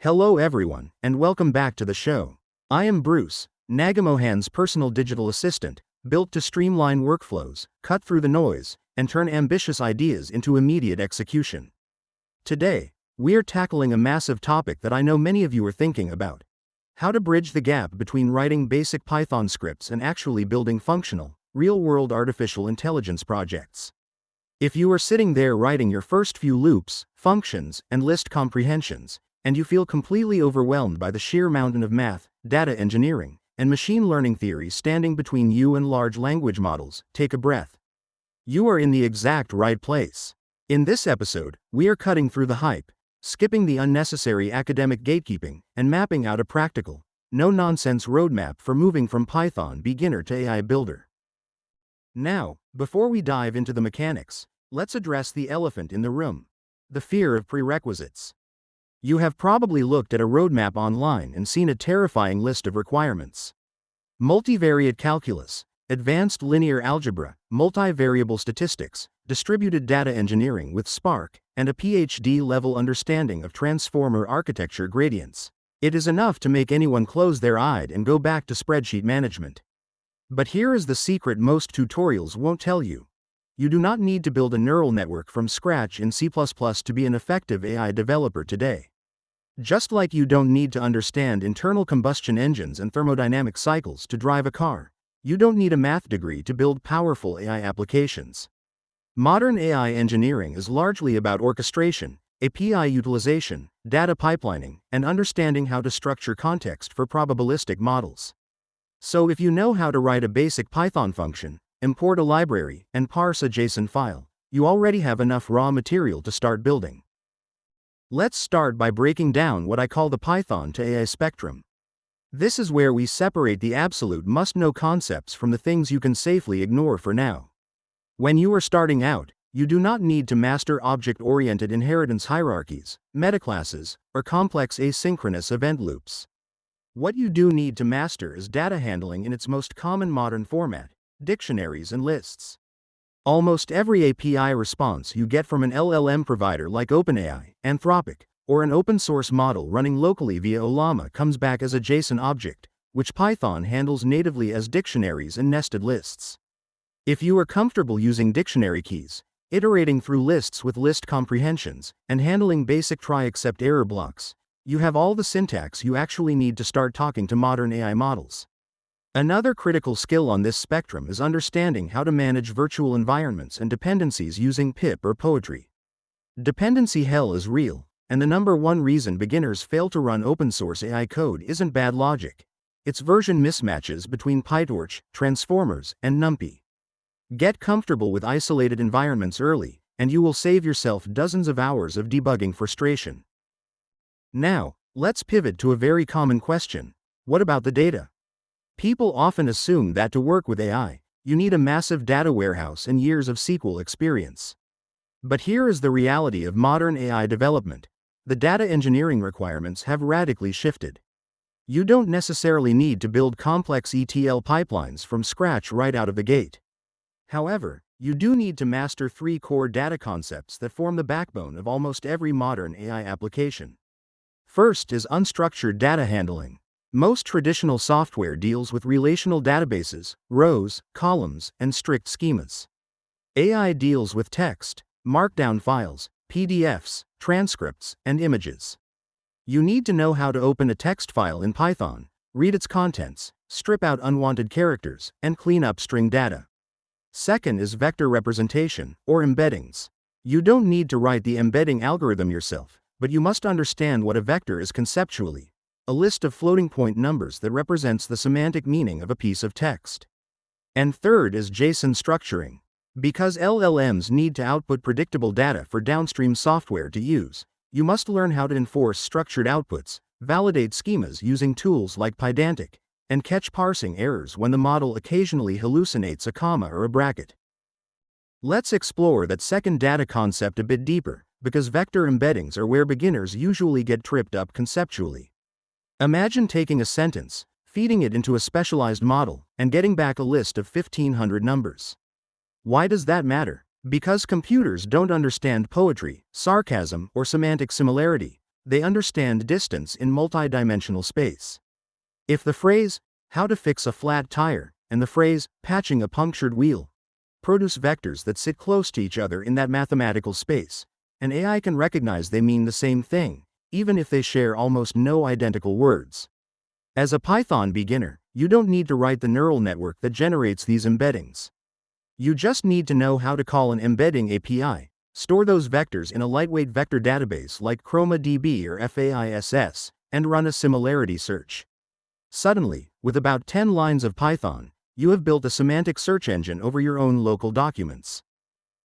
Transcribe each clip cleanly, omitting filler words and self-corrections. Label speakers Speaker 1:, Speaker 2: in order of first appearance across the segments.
Speaker 1: Hello everyone, and welcome back to the show. I am Bruce, Nagamohan's personal digital assistant, built to streamline workflows, cut through the noise, and turn ambitious ideas into immediate execution. Today, we're tackling a massive topic that I know many of you are thinking about: how to bridge the gap between writing basic Python scripts and actually building functional, real-world artificial intelligence projects. If you are sitting there writing your first few loops, functions, and list comprehensions, and you feel completely overwhelmed by the sheer mountain of math, data engineering, and machine learning theory standing between you and large language models, take a breath. You are in the exact right place. In this episode, we are cutting through the hype, skipping the unnecessary academic gatekeeping, and mapping out a practical, no-nonsense roadmap for moving from Python beginner to AI builder. Now, before we dive into the mechanics, let's address the elephant in the room: the fear of prerequisites. You have probably looked at a roadmap online and seen a terrifying list of requirements. Multivariate calculus, advanced linear algebra, multivariable statistics, distributed data engineering with Spark, and a PhD-level understanding of transformer architecture gradients. It is enough to make anyone close their eye and go back to spreadsheet management. But here is the secret most tutorials won't tell you. You do not need to build a neural network from scratch in C++ to be an effective AI developer today. Just like you don't need to understand internal combustion engines and thermodynamic cycles to drive a car, you don't need a math degree to build powerful AI applications. Modern AI engineering is largely about orchestration, API utilization, data pipelining, and understanding how to structure context for probabilistic models. So if you know how to write a basic Python function, import a library, and parse a JSON file, you already have enough raw material to start building. Let's start by breaking down what I call the Python to AI spectrum. This is where we separate the absolute must-know concepts from the things you can safely ignore for now. When you are starting out, you do not need to master object-oriented inheritance hierarchies, metaclasses, or complex asynchronous event loops. What you do need to master is data handling in its most common modern format: dictionaries and lists. Almost every API response you get from an LLM provider like OpenAI, Anthropic, or an open-source model running locally via Ollama comes back as a JSON object, which Python handles natively as dictionaries and nested lists. If you are comfortable using dictionary keys, iterating through lists with list comprehensions, and handling basic try-except error blocks, you have all the syntax you actually need to start talking to modern AI models. Another critical skill on this spectrum is understanding how to manage virtual environments and dependencies using pip or poetry. Dependency hell is real, and the number one reason beginners fail to run open-source AI code isn't bad logic. It's version mismatches between PyTorch, transformers, and NumPy. Get comfortable with isolated environments early, and you will save yourself dozens of hours of debugging frustration. Now, let's pivot to a very common question: what about the data? People often assume that to work with AI, you need a massive data warehouse and years of SQL experience. But here is the reality of modern AI development: the data engineering requirements have radically shifted. You don't necessarily need to build complex ETL pipelines from scratch right out of the gate. However, you do need to master three core data concepts that form the backbone of almost every modern AI application. First is unstructured data handling. Most traditional software deals with relational databases, rows, columns, and strict schemas. AI deals with text, markdown files, PDFs, transcripts, and images. You need to know how to open a text file in Python, read its contents, strip out unwanted characters, and clean up string data. Second is vector representation, or embeddings. You don't need to write the embedding algorithm yourself, but you must understand what a vector is conceptually: a list of floating point numbers that represents the semantic meaning of a piece of text. And third is JSON structuring. Because LLMs need to output predictable data for downstream software to use, you must learn how to enforce structured outputs, validate schemas using tools like Pydantic, and catch parsing errors when the model occasionally hallucinates a comma or a bracket. Let's explore that second data concept a bit deeper, because vector embeddings are where beginners usually get tripped up conceptually. Imagine taking a sentence, feeding it into a specialized model, and getting back a list of 1,500 numbers. Why does that matter? Because computers don't understand poetry, sarcasm, or semantic similarity. they understand distance in multidimensional space. If the phrase, "how to fix a flat tire," and the phrase, "patching a punctured wheel," produce vectors that sit close to each other in that mathematical space, an AI can recognize they mean the same thing, even if they share almost no identical words. As a Python beginner, you don't need to write the neural network that generates these embeddings. You just need to know how to call an embedding API, store those vectors in a lightweight vector database like ChromaDB or FAISS, and run a similarity search. Suddenly, with about 10 lines of Python, you have built a semantic search engine over your own local documents.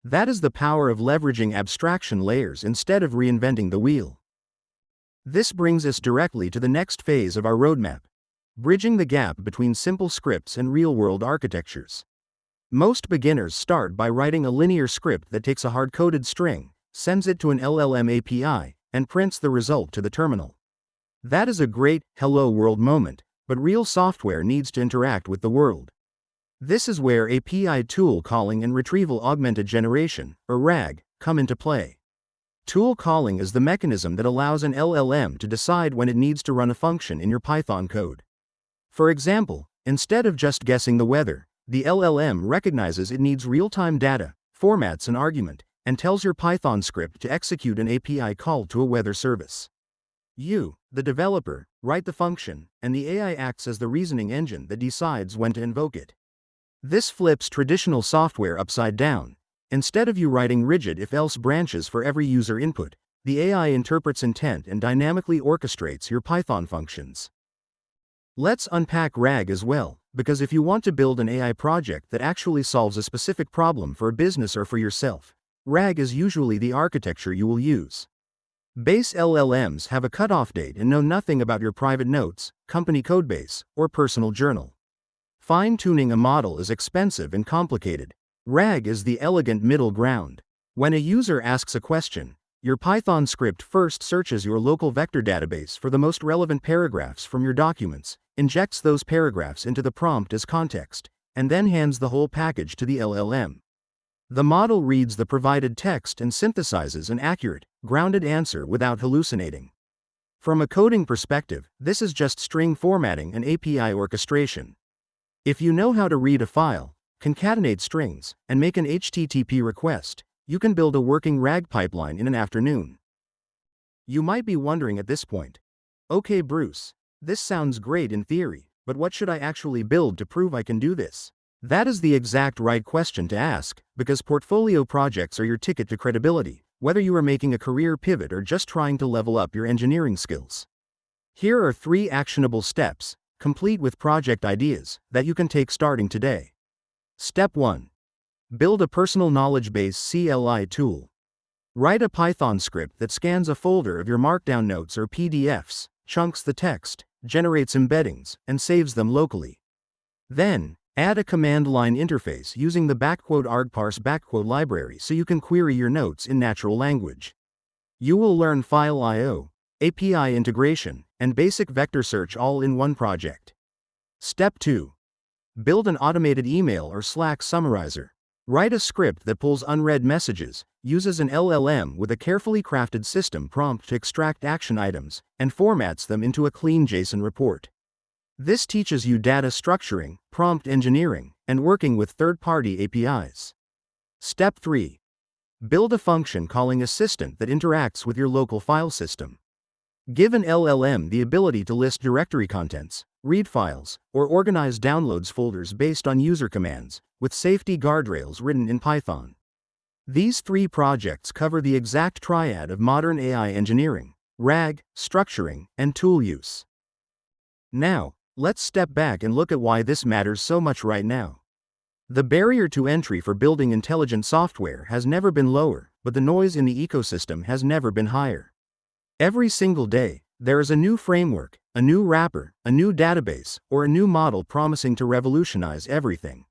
Speaker 1: That is the power of leveraging abstraction layers instead of reinventing the wheel. This brings us directly to the next phase of our roadmap: bridging the gap between simple scripts and real-world architectures. Most beginners start by writing a linear script that takes a hard-coded string, sends it to an LLM API, and prints the result to the terminal. That is a great "hello world" moment, but real software needs to interact with the world. This is where API tool calling and retrieval augmented generation, or RAG, come into play. Tool calling is the mechanism that allows an LLM to decide when it needs to run a function in your Python code. For example, instead of just guessing the weather, the LLM recognizes it needs real-time data, formats an argument, and tells your Python script to execute an API call to a weather service. You, the developer, write the function, and the AI acts as the reasoning engine that decides when to invoke it. This flips traditional software upside down. Instead of you writing rigid if-else branches for every user input, the AI interprets intent and dynamically orchestrates your Python functions. Let's unpack RAG as well, because if you want to build an AI project that actually solves a specific problem for a business or for yourself, RAG is usually the architecture you will use. Base LLMs have a cutoff date and know nothing about your private notes, company codebase, or personal journal. Fine-tuning a model is expensive and complicated. RAG is the elegant middle ground. When a user asks a question, your Python script first searches your local vector database for the most relevant paragraphs from your documents, injects those paragraphs into the prompt as context, and then hands the whole package to the LLM. The model reads the provided text and synthesizes an accurate, grounded answer without hallucinating. From a coding perspective, this is just string formatting and API orchestration. If you know how to read a file, concatenate strings, and make an HTTP request, you can build a working RAG pipeline in an afternoon. You might be wondering at this point, okay Bruce, this sounds great in theory, but what should I actually build to prove I can do this? That is the exact right question to ask, because portfolio projects are your ticket to credibility, whether you are making a career pivot or just trying to level up your engineering skills. Here are 3 actionable steps, complete with project ideas, that you can take starting today. Step 1. Build a personal knowledge base CLI tool. Write a Python script that scans a folder of your Markdown notes or PDFs, chunks the text, generates embeddings, and saves them locally. Then, add a command line interface using the !argparse library so you can query your notes in natural language. You will learn file I/O, API integration, and basic vector search all in one project. Step 2. Build an automated email or Slack summarizer. Write a script that pulls unread messages, uses an LLM with a carefully crafted system prompt to extract action items, and formats them into a clean JSON report. This teaches you data structuring, prompt engineering, and working with third-party APIs. Step 3. Build a function calling assistant that interacts with your local file system. Give an LLM the ability to list directory contents, read files, or organize downloads folders based on user commands, with safety guardrails written in Python. These 3 projects cover the exact triad of modern AI engineering: RAG, structuring, and tool use. Now, let's step back and look at why this matters so much right now. The barrier to entry for building intelligent software has never been lower, but the noise in the ecosystem has never been higher. Every single day, there is a new framework, a new wrapper, a new database, or a new model promising to revolutionize everything.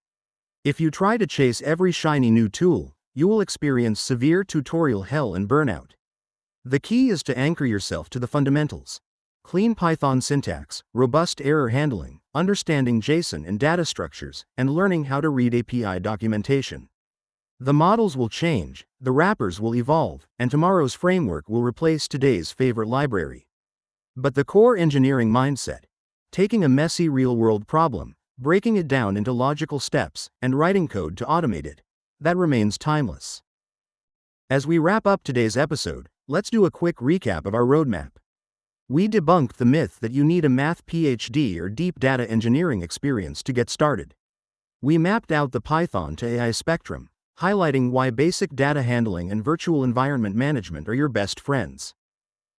Speaker 1: If you try to chase every shiny new tool, you will experience severe tutorial hell and burnout. The key is to anchor yourself to the fundamentals: clean Python syntax, robust error handling, understanding JSON and data structures, and learning how to read API documentation. The models will change, the wrappers will evolve, and tomorrow's framework will replace today's favorite library. But the core engineering mindset, taking a messy real-world problem, breaking it down into logical steps, and writing code to automate it, that remains timeless. As we wrap up today's episode, let's do a quick recap of our roadmap. We debunked the myth that you need a math PhD or deep data engineering experience to get started. We mapped out the Python to AI spectrum, highlighting why basic data handling and virtual environment management are your best friends.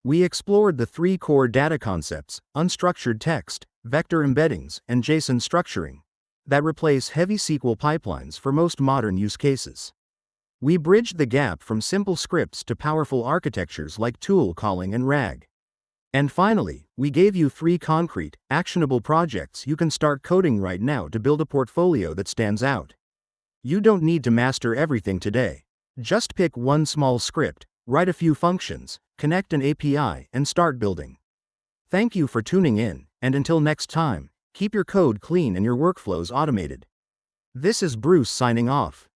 Speaker 1: We explored the three core data concepts: unstructured text, vector embeddings, and JSON structuring, that replace heavy SQL pipelines for most modern use cases. We bridged the gap from simple scripts to powerful architectures like tool calling and RAG. And finally, we gave you 3 concrete, actionable projects you can start coding right now to build a portfolio that stands out. You don't need to master everything today. Just pick one small script, write a few functions, connect an API, and start building. Thank you for tuning in, and until next time, keep your code clean and your workflows automated. This is Bruce signing off.